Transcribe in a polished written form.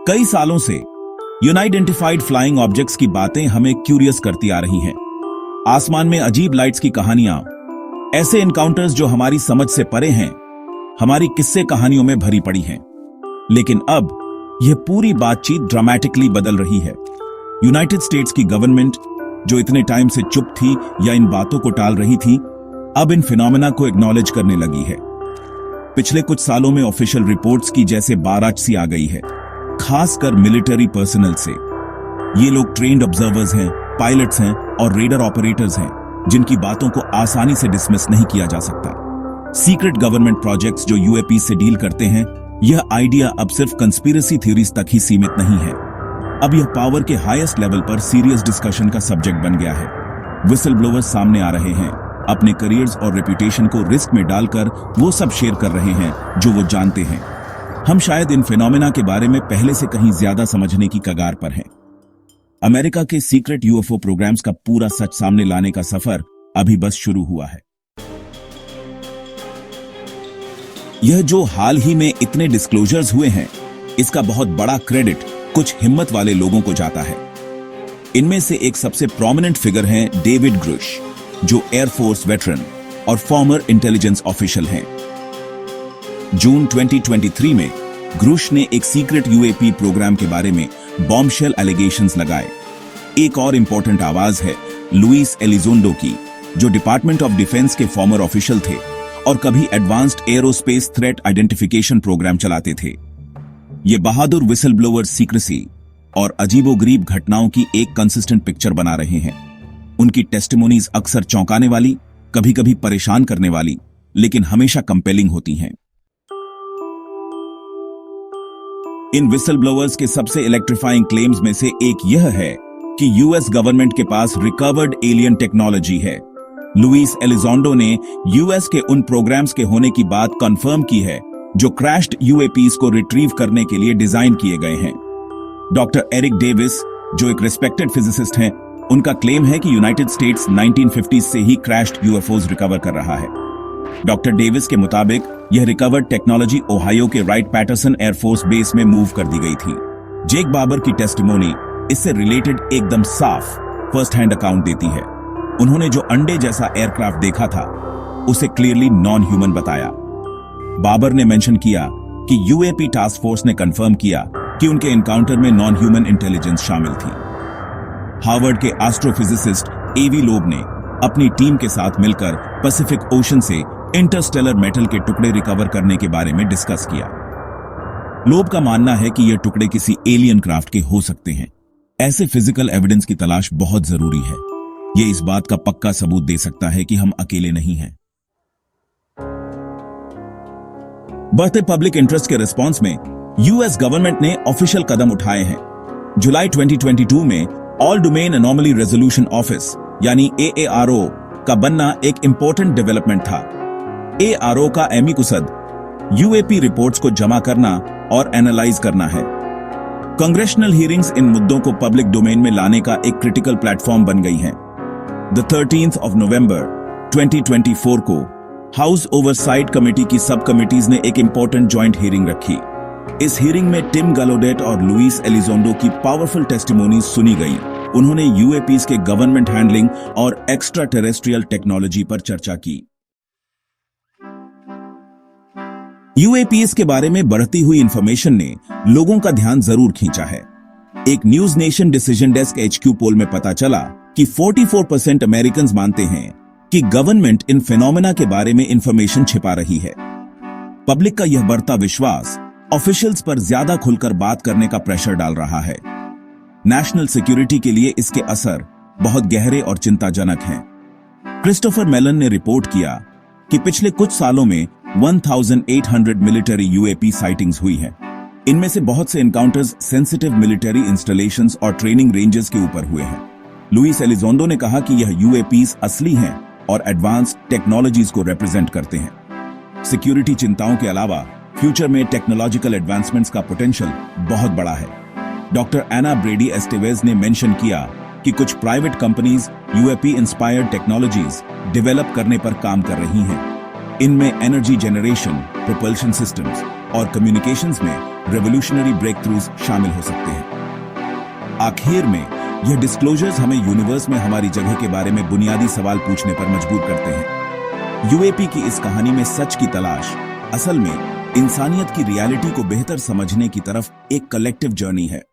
कई सालों से यूनाइडेंटिफाइड फ्लाइंग ऑब्जेक्ट्स की बातें हमें क्यूरियस करती आ रही हैं। आसमान में अजीब लाइट्स की कहानियां, ऐसे एनकाउंटर्स जो हमारी समझ से परे हैं, हमारी किस्से कहानियों में भरी पड़ी हैं। लेकिन अब यह पूरी बातचीत ड्रामेटिकली बदल रही है। यूनाइटेड स्टेट्स की गवर्नमेंट, जो इतने टाइम से चुप थी या इन बातों को टाल रही थी, अब इन फिनोमेना को एक्नॉलेज करने लगी है। पिछले कुछ सालों में ऑफिशियल रिपोर्ट्स की जैसे बारात सी आ गई है, खासकर मिलिट्री पर्सनल से। ये लोग ट्रेन्ड ऑब्जर्वर्स हैं, पायलट्स हैं और रेडर ऑपरेटर्स हैं, जिनकी बातों को आसानी से डिसमिस नहीं किया जा सकता। सीक्रेट गवर्नमेंट प्रोजेक्ट्स जो यूएपी से डील करते हैं, यह आइडिया अब सिर्फ कंस्पिरेसी थ्योरीज तक ही सीमित नहीं है। अब यह पावर के हाईएस्ट लेवल पर सीरियस डिस्कशन का सब्जेक्ट बन गया है। विसल ब्लोअर्स सामने आ रहे हैं, अपने करियर्स और रेपुटेशन को रिस्क में डालकर वो सब शेयर कर रहे हैं जो वो जानते हैं। हम शायद इन फिनोमेना के बारे में पहले से कहीं ज्यादा समझने की कगार पर हैं। अमेरिका के सीक्रेट यूएफओ प्रोग्राम्स का पूरा सच सामने लाने का सफर अभी बस शुरू हुआ है। यह जो हाल ही में इतने डिस्क्लोजर्स हुए हैं, इसका बहुत बड़ा क्रेडिट कुछ हिम्मत वाले लोगों को जाता है। इनमें से एक सबसे प्रोमिनेंट फिगर हैं डेविड ग्रुश, जो एयरफोर्स वेटरन और फॉर्मर इंटेलिजेंस ऑफिशियल हैं। जून 2023 में ग्रुश ने एक सीक्रेट यूएपी प्रोग्राम के बारे में बॉम्बशेल एलिगेशंस लगाए। एक और इंपॉर्टेंट आवाज है लुइस एलिजोंडो की, जो डिपार्टमेंट ऑफ डिफेंस के फॉर्मर ऑफिशियल थे और कभी advanced aerospace threat identification programme चलाते थे। ये बहादुर विसल ब्लोअर सीक्रेसी और अजीबोगरीब घटनाओं की एक कंसिस्टेंट पिक्चर बना रहे हैं। उनकी टेस्टिमोनीज अक्सर चौंकाने वाली, कभी कभी परेशान करने वाली, लेकिन हमेशा कंपेलिंग होती हैं। इन विसल ब्लोअर्स के सबसे इलेक्ट्रीफाइंग क्लेम्स में से एक यह है कि यूएस गवर्नमेंट के पास रिकवर्ड एलियन टेक्नोलॉजी है। लुइस एलिजोंडो ने यूएस के उन प्रोग्राम्स के होने की बात कंफर्म की है जो क्रैश्ड यूएपीज को रिट्रीव करने के लिए डिजाइन किए गए हैं। डॉक्टर एरिक डेविस, जो एक रिस्पेक्टेड फिजिसिस्ट हैं, उनका क्लेम है कि यूनाइटेड स्टेट्स 1950s से ही क्रैश्ड यूएफओज रिकवर कर रहा है। डॉक्टर डेविस के मुताबिक यह रिकवर्ड टेक्नोलॉजी ओहायो के राइट पैटरसन एयरफोर्स बेस में मूव कर दी गई थी। जेक बाबर की टेस्टिमोनी इससे रिलेटेड एकदम साफ फर्स्ट हैंड अकाउंट देती है। उन्होंने जो अंडे जैसा एयरक्राफ्ट देखा था, उसे क्लियरली नॉन ह्यूमन बताया। बाबर ने मेंशन किया कि यूएपी टास्क फोर्स ने कंफर्म किया कि उनके एनकाउंटर में नॉन ह्यूमन इंटेलिजेंस शामिल थी। हार्वर्ड के एस्ट्रोफिजिसिस्ट एवी लोब ने अपनी टीम के साथ मिलकर पैसिफिक ओशन से इंटरस्टेलर मेटल के टुकड़े रिकवर करने के बारे में डिस्कस किया। लोब का मानना है कि यह टुकड़े किसी एलियन क्राफ्ट के हो सकते हैं। ऐसे फिजिकल एविडेंस की तलाश बहुत जरूरी है। यह इस बात का पक्का सबूत दे सकता है कि हम अकेले नहीं हैं। बढ़ते पब्लिक इंटरेस्ट के रिस्पांस में यूएस गवर्नमेंट ने ऑफिशियल कदम उठाए हैं। जुलाई 2022 में all domain anomaly resolution office यानी AARO का बनना एक इंपॉर्टेंट डेवलपमेंट था। AARO का एमिकुसद यूएपी रिपोर्ट्स को जमा करना और एनालाइज करना है। कांग्रेशनल हियरिंग्स इन मुद्दों को पब्लिक डोमेन में लाने का एक क्रिटिकल प्लेटफॉर्म बन गई हैं। 13 नवंबर 2024 को हाउस ओवरसाइट कमेटी की सब कमिटीज ने एक इंपॉर्टेंट जॉइंट हियरिंग रखी। इस हियरिंग में टिम गलोडेट और लुइस एलिजोंडो की पावरफुल टेस्टिमोनीज सुनी गई। उन्होंने यूएपीज के गवर्नमेंट हैंडलिंग और एक्स्ट्रा टेरेस्ट्रियल टेक्नोलॉजी पर चर्चा की। यूएपीज के बारे में बढ़ती हुई इंफॉर्मेशन ने लोगों का ध्यान जरूर खींचा है। एक news nation decision desk HQ पोल में पता चला कि 44% अमेरिकन्स मानते हैं कि गवर्नमेंट इन फिनोमेना के बारे में इंफॉर्मेशन छिपा रही है। पब्लिक का यह बढ़ता विश्वास ऑफिशियल्स पर ज्यादा खुलकर बात करने का प्रेशर डाल रहा है। नेशनल सिक्योरिटी के लिए इसके असर बहुत गहरे और चिंताजनक हैं। क्रिस्टोफर मेलन ने रिपोर्ट किया कि पिछले कुछ सालों में 1800 मिलिट्री यूएपी साइटिंग्स हुई हैं। इनमें से बहुत से एनकाउंटर्स सेंसिटिव मिलिट्री इंस्टॉलेशंस और ट्रेनिंग रेंजेस के ऊपर हुए हैं। लुइस एलिजोंडो ने कहा कि यह यूएपीज असली हैं और एडवांस्ड टेक्नोलॉजीज को रिप्रेजेंट करते हैं। सिक्योरिटी चिंताओं के अलावा फ्यूचर में टेक्नोलॉजिकल एडवांसमेंट्स का पोटेंशियल बहुत बड़ा है। डॉक्टर एना ब्रेडी एस्टेवेज ने मेंशन किया कि कुछ private companies UAP inspired technologies develop करने पर काम कर रही हैं। इनमें एनर्जी जनरेशन, प्रोपल्शन सिस्टम्स और कम्युनिकेशंस में रेवोल्यूशनरी ब्रेक थ्रूज शामिल हो सकते हैं। आखिर में यह डिस्क्लोजर्स हमें यूनिवर्स में हमारी जगह के बारे में बुनियादी सवाल पूछने पर मजबूर करते हैं। यूएपी की इस कहानी में सच की तलाश असल में इंसानियत की रियलिटी को बेहतर समझने की तरफ एक कलेक्टिव जर्नी है।